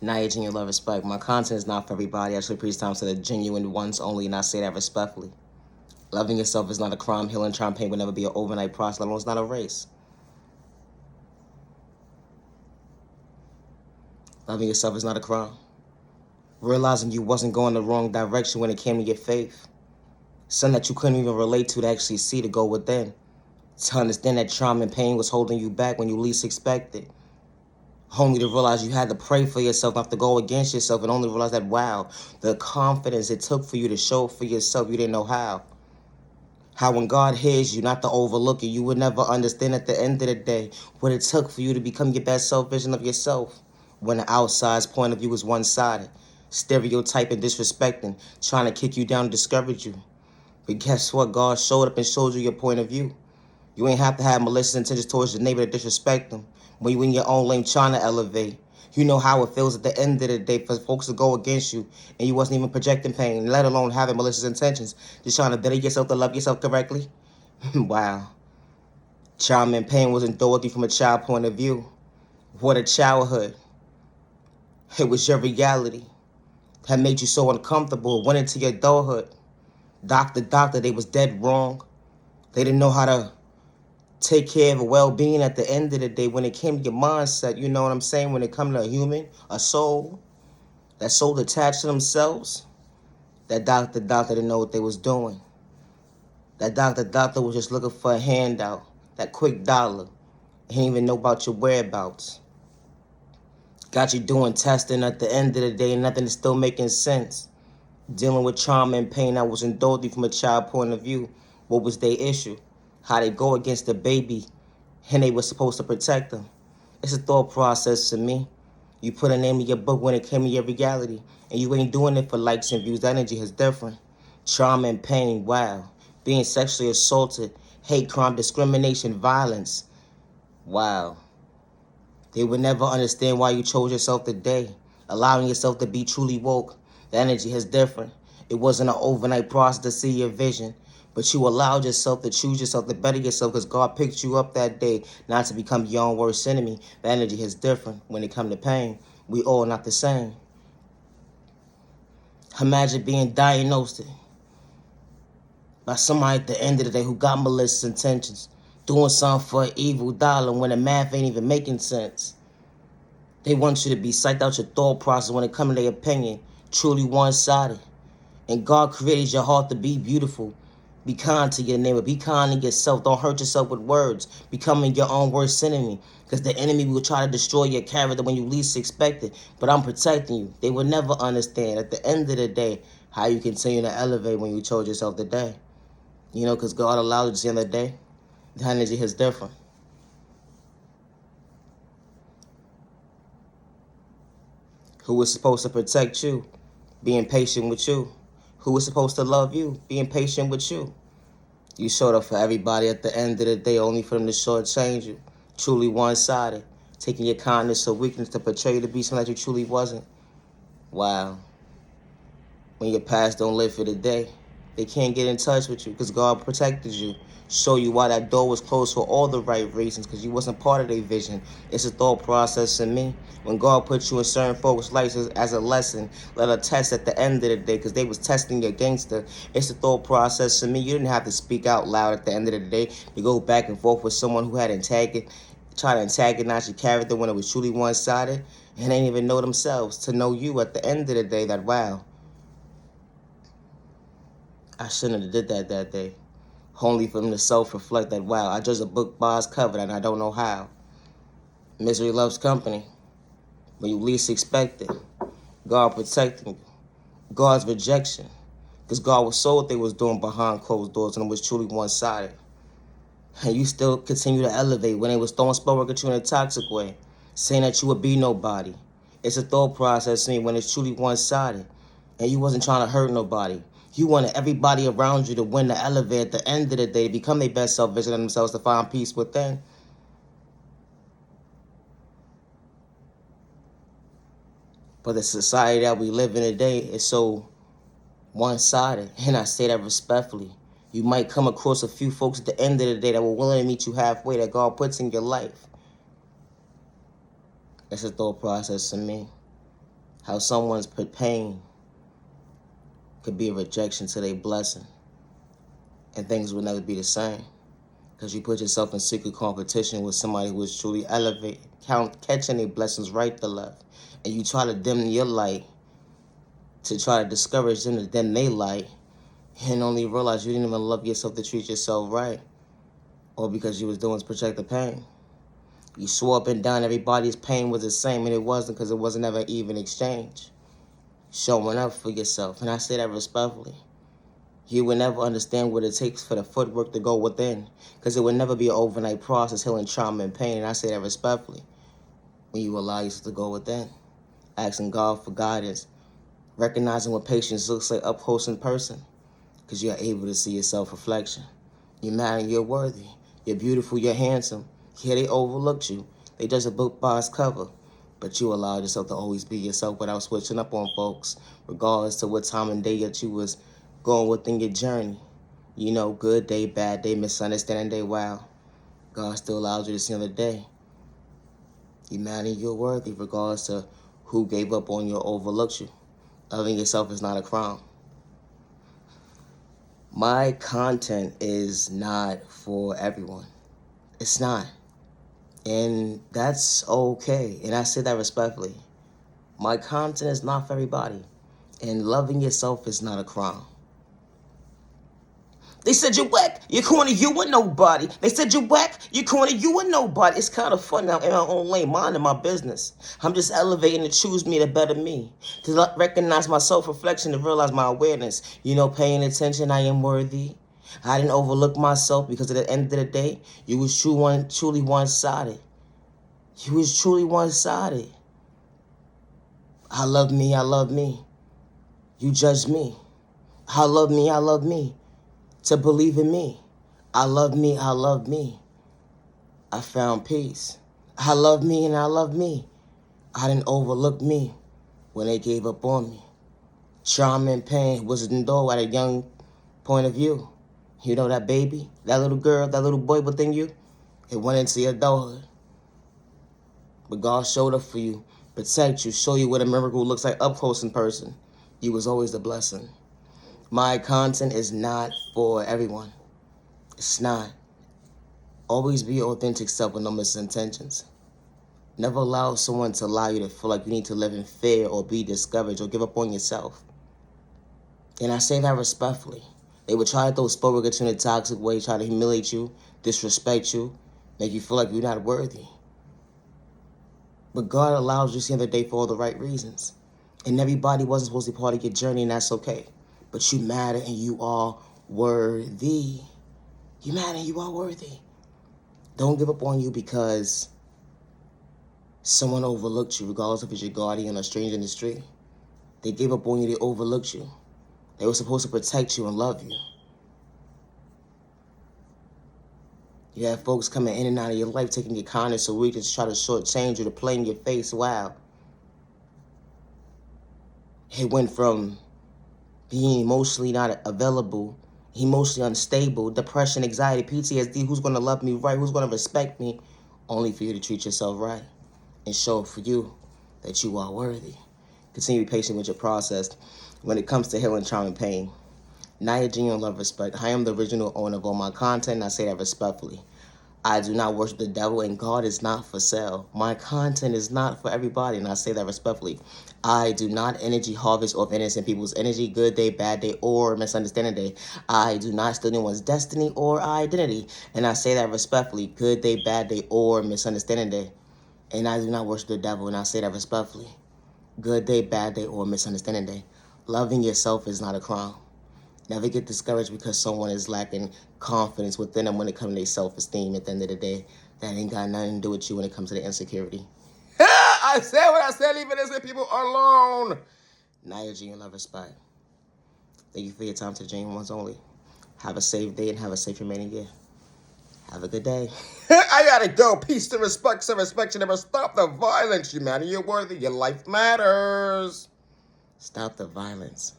Not aging your love respect. My content is not for everybody. I actually preach times to the genuine ones only, and I say that respectfully. Loving yourself is not a crime. Healing trauma pain will never be an overnight process. Let alone it's not a race. Loving yourself is not a crime. Realizing you wasn't going the wrong direction when it came to your faith. Something that you couldn't even relate to actually see to go within. To understand that trauma and pain was holding you back when you least expected. Only to realize you had to pray for yourself, not to go against yourself, and only realize that, wow, the confidence it took for you to show for yourself, you didn't know how. How when God hears you, not to overlook it, you would never understand at the end of the day what it took for you to become your best self-vision of yourself. When the outside's point of view is one-sided, stereotyping, disrespecting, trying to kick you down and discourage you. But guess what? God showed up and showed you your point of view. You ain't have to have malicious intentions towards your neighbor to disrespect them. When you in your own lane trying to elevate, you know how it feels at the end of the day for folks to go against you and you wasn't even projecting pain, let alone having malicious intentions, just trying to better yourself to love yourself correctly. Wow. Trauma and pain was endured you from a child point of view. What a childhood. It was your reality that made you so uncomfortable. Went into your adulthood. Doctor, they was dead wrong. They didn't know how to take care of a well-being at the end of the day when it came to your mindset. You know what I'm saying? When it comes to a human, a soul, that soul attached to themselves, that doctor didn't know what they was doing. That doctor was just looking for a handout, that quick dollar. He didn't even know about your whereabouts. Got you doing testing at the end of the day and nothing is still making sense. Dealing with trauma and pain that was endured from a child point of view. What was their issue? How they go against the baby and they were supposed to protect them. It's a thought process to me. You put a name in your book when it came to your reality, and you ain't doing it for likes and views. That energy is different. Trauma and pain, wow. Being sexually assaulted, hate crime, discrimination, violence. Wow. They would never understand why you chose yourself today. Allowing yourself to be truly woke. The energy is different. It wasn't an overnight process to see your vision, but you allowed yourself to choose yourself, to better yourself, because God picked you up that day not to become your own worst enemy. The energy is different when it comes to pain. We all not the same. Imagine being diagnosed by somebody at the end of the day who got malicious intentions, doing something for an evil dollar when the math ain't even making sense. They want you to be psyched out your thought process when it comes to their opinion, truly one-sided. And God created your heart to be beautiful. Be kind to your neighbor. Be kind to yourself. Don't hurt yourself with words. Becoming your own worst enemy. Because the enemy will try to destroy your character when you least expect it. But I'm protecting you. They will never understand at the end of the day how you continue to elevate when you chose yourself today. You know, because God allowed you to see the other day. The energy is different. Who was supposed to protect you? Being patient with you. Who was supposed to love you? Being patient with you. You showed up for everybody at the end of the day, only for them to shortchange you. Truly one-sided. Taking your kindness or weakness to portray you to be something that you truly wasn't. Wow. When your past don't live for the day, they can't get in touch with you because God protected you. Show you why that door was closed for all the right reasons, because you wasn't part of their vision. It's a thought process in me. When God puts you in certain folks' lives as a lesson, let a test at the end of the day, because they was testing your gangster. It's a thought process in me. You didn't have to speak out loud at the end of the day to go back and forth with someone who had try to antagonize your character when it was truly one-sided, and they didn't even know themselves to know you at the end of the day that, wow, I shouldn't have did that day. Only for them to self-reflect that, wow, I judge a book by its cover and I don't know how. Misery loves company. When you least expect it. God protecting you. God's rejection. Because God was so what they was doing behind closed doors and it was truly one-sided. And you still continue to elevate when they was throwing spell at you in a toxic way. Saying that you would be nobody. It's a thought process to me when it's truly one-sided. And you wasn't trying to hurt nobody. You wanted everybody around you to win the elevator at the end of the day, to become their best self, vision of themselves, to find peace within. But the society that we live in today is so one-sided, and I say that respectfully. You might come across a few folks at the end of the day that were willing to meet you halfway, that God puts in your life. It's a thought process to me. How someone's pain could be a rejection to their blessing, and things will never be the same. Because you put yourself in secret competition with somebody who is truly catching their blessings right to left. And you try to dim your light to try to discourage them to dim their light, and only realize you didn't even love yourself to treat yourself right. All because you was doing is project the pain. You swore up and down everybody's pain was the same, and it wasn't, because it wasn't ever even exchange. Showing up for yourself, and I say that respectfully. You will never understand what it takes for the footwork to go within, because it will never be an overnight process healing trauma and pain, and I say that respectfully. When you allow yourself to go within, asking God for guidance, recognizing what patience looks like up close in person, because you're able to see your self-reflection. You're mad and you're worthy. You're beautiful, you're handsome. Yeah, they overlooked you. They judged a book by its cover. But you allowed yourself to always be yourself without switching up on folks, regardless to what time and day that you was going within your journey. You know, good day, bad day, misunderstanding day, wow. God still allows you to see another day. You're mad and you're worthy, regardless to who gave up on you or overlooked you. Loving yourself is not a crime. My content is not for everyone. It's not. And that's okay. And I say that respectfully. My content is not for everybody. And loving yourself is not a crime. They said you're whack, you're corny, you were nobody. They said you're whack, you're corny, you were nobody. It's kind of fun now in my own lane, minding my business. I'm just elevating to choose me to better me. To recognize my self-reflection, to realize my awareness. You know, paying attention, I am worthy. I didn't overlook myself, because at the end of the day, you was truly one-sided. You was truly one-sided. I love me, I love me. You judge me. I love me, I love me. To believe in me. I love me, I love me. I found peace. I love me and I love me. I didn't overlook me when they gave up on me. Trauma and pain was in the door at a young point of view. You know that baby, that little girl, that little boy within you, it went into your adulthood. But God showed up for you, protect you, show you what a miracle looks like up close in person. You was always a blessing. My content is not for everyone. It's not. Always be your authentic self with no misintentions. Never allow someone to allow you to feel like you need to live in fear or be discouraged or give up on yourself. And I say that respectfully. They would try to throw sport at you in a toxic way, try to humiliate you, disrespect you, make you feel like you're not worthy. But God allows you to see another day for all the right reasons. And everybody wasn't supposed to be part of your journey, and that's okay. But you matter and you are worthy. You matter and you are worthy. Don't give up on you because someone overlooked you, regardless if it's your guardian or a stranger in the street. They gave up on you, they overlooked you. They were supposed to protect you and love you. You have folks coming in and out of your life, taking your kindness away to try to shortchange you, to play in your face. Wow. It went from being emotionally not available, emotionally unstable, depression, anxiety, PTSD, who's going to love me right, who's going to respect me, only for you to treat yourself right and show for you that you are worthy. Continue to be patient with your process when it comes to healing trauma and pain. Not your genuine love, respect. I am the original owner of all my content, and I say that respectfully. I do not worship the devil, and God is not for sale. My content is not for everybody, and I say that respectfully. I do not energy harvest off innocent people's energy, good day, bad day, or misunderstanding day. I do not steal anyone's destiny or identity, and I say that respectfully, good day, bad day, or misunderstanding day. And I do not worship the devil, and I say that respectfully. Good day, bad day, or misunderstanding day. Loving yourself is not a crime. Never get discouraged because someone is lacking confidence within them when it comes to their self-esteem at the end of the day. That ain't got nothing to do with you when it comes to the insecurity. I said what I said, leave innocent people alone. Now your genuine love, respect. Thank you for your time to the genuine ones only. Have a safe day and have a safe remaining year. Have a good day. I gotta go. Peace to respect, some respect. You never stop the violence. You matter, you're worthy. Your life matters. Stop the violence.